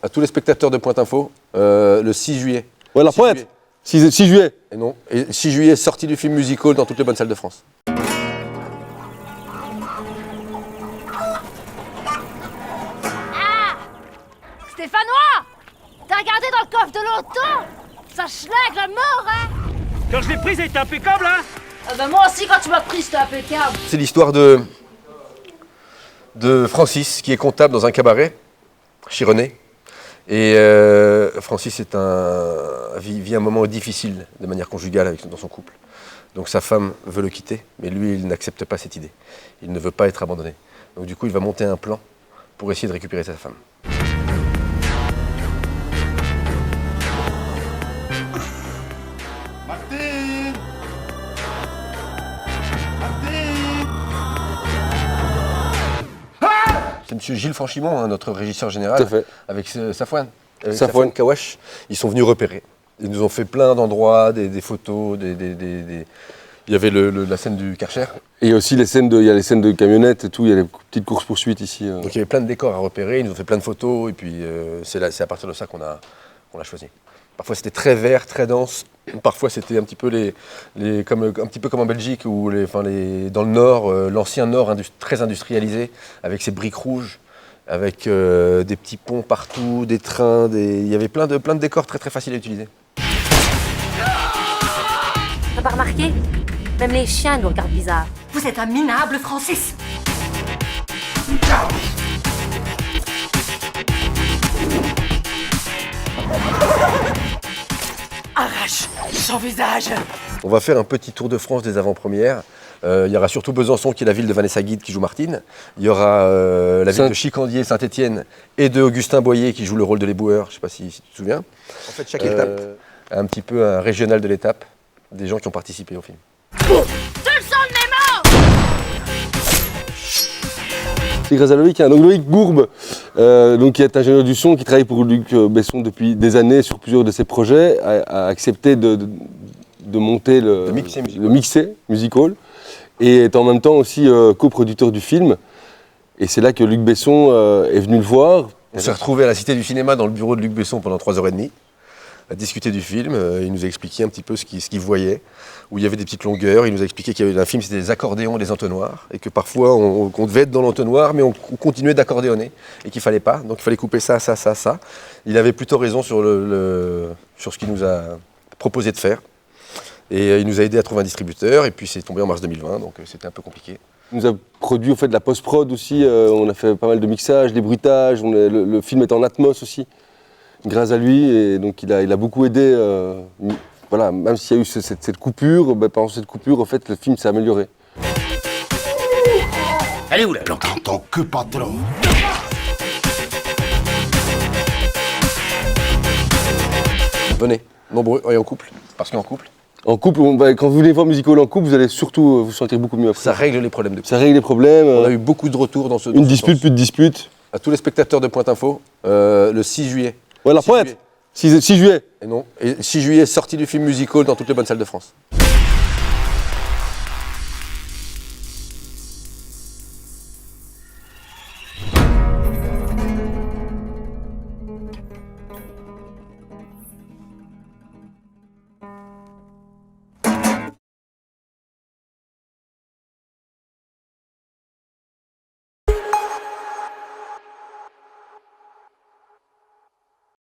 à tous les spectateurs de Pointe Info, le 6 juillet. Ouais, la Pointe 6 juillet. Et non, et 6 juillet, sortie du film musical dans toutes les bonnes salles de France. Stéphanois! T'as regardé dans le coffre de l'auto? Ça schlag la mort, hein? Quand je l'ai prise, elle était impeccable, hein? Ah bah moi aussi, quand tu m'as pris, c'était impeccable. C'est l'histoire de Francis, qui est comptable dans un cabaret, Chironnet. Et Francis vit un moment difficile de manière conjugale dans son couple. Donc sa femme veut le quitter, mais lui, il n'accepte pas cette idée. Il ne veut pas être abandonné. Donc du coup, il va monter un plan pour essayer de récupérer sa femme. C'est M. Gilles Franchimont, hein, notre régisseur général, Tout à fait. avec Safouane. Safouane Kawash. Ils sont venus repérer. Ils nous ont fait plein d'endroits, des photos, il y avait la scène du Karcher. Et aussi il y a les scènes de camionnettes et tout, il y a les petites courses-poursuites ici. Donc il y avait plein de décors à repérer, ils nous ont fait plein de photos, et puis c'est à partir de ça qu'on l'a choisi. Parfois c'était très vert, très dense. Parfois c'était un petit peu un petit peu comme en Belgique, ou dans le nord, l'ancien nord très industrialisé, avec ses briques rouges, avec des petits ponts partout, des trains, il y avait plein de décors très très faciles à utiliser. T'as pas remarqué? Même les chiens nous regardent bizarre. Vous êtes un minable, Francis. Arrache son visage. On va faire un petit tour de France des avant-premières. Il y aura surtout Besançon, qui est la ville de Vanessa Guide, qui joue Martine. Il y aura la ville de Chicandier, Saint-Étienne, et de Augustin Boyer, qui joue le rôle de l'éboueur. Je ne sais pas si tu te souviens. En fait, chaque étape a un petit peu un régional de l'étape, des gens qui ont participé au film. Tu le sens le mémo! C'est grâce à Loïc, hein. Donc Loïc Gourbe, qui est ingénieur du son, qui travaille pour Luc Besson depuis des années sur plusieurs de ses projets, a accepté de monter le mixer musical, et est en même temps aussi coproducteur du film. Et c'est là que Luc Besson est venu le voir. On s'est retrouvés à la Cité du Cinéma dans le bureau de Luc Besson pendant 3h30, à discuter du film. Il nous a expliqué un petit peu ce qu'il voyait, où il y avait des petites longueurs. Il nous a expliqué qu'il y avait un film, c'était des accordéons, des entonnoirs, et que parfois qu'on devait être dans l'entonnoir, mais on continuait d'accordéonner, et qu'il fallait pas. Donc il fallait couper ça. Il avait plutôt raison sur ce qu'il nous a proposé de faire. Et il nous a aidé à trouver un distributeur, et puis c'est tombé en mars 2020, donc c'était un peu compliqué. Il nous a produit de la post-prod aussi, on a fait pas mal de mixage, des bruitages, le film est en Atmos aussi, grâce à lui, et donc il a beaucoup aidé. Voilà, même s'il y a eu cette coupure, pendant cette coupure, en fait, le film s'est amélioré. Elle est où là? En tant que patron. Venez, nombreux et en couple, parce qu'en couple, En couple, quand vous venez voir Musical en couple, vous allez surtout vous sentir beaucoup mieux après. ça règle les problèmes de couple. Ça règle les problèmes. On a eu beaucoup de retours dans ce Une ce dispute, sens. plus de dispute. À tous les spectateurs de Pointe Info, le 6 juillet. Ouais, la 6 Pointe juillet. 6 juillet. Et non, et 6 juillet, sortie du film musical dans toutes les bonnes salles de France.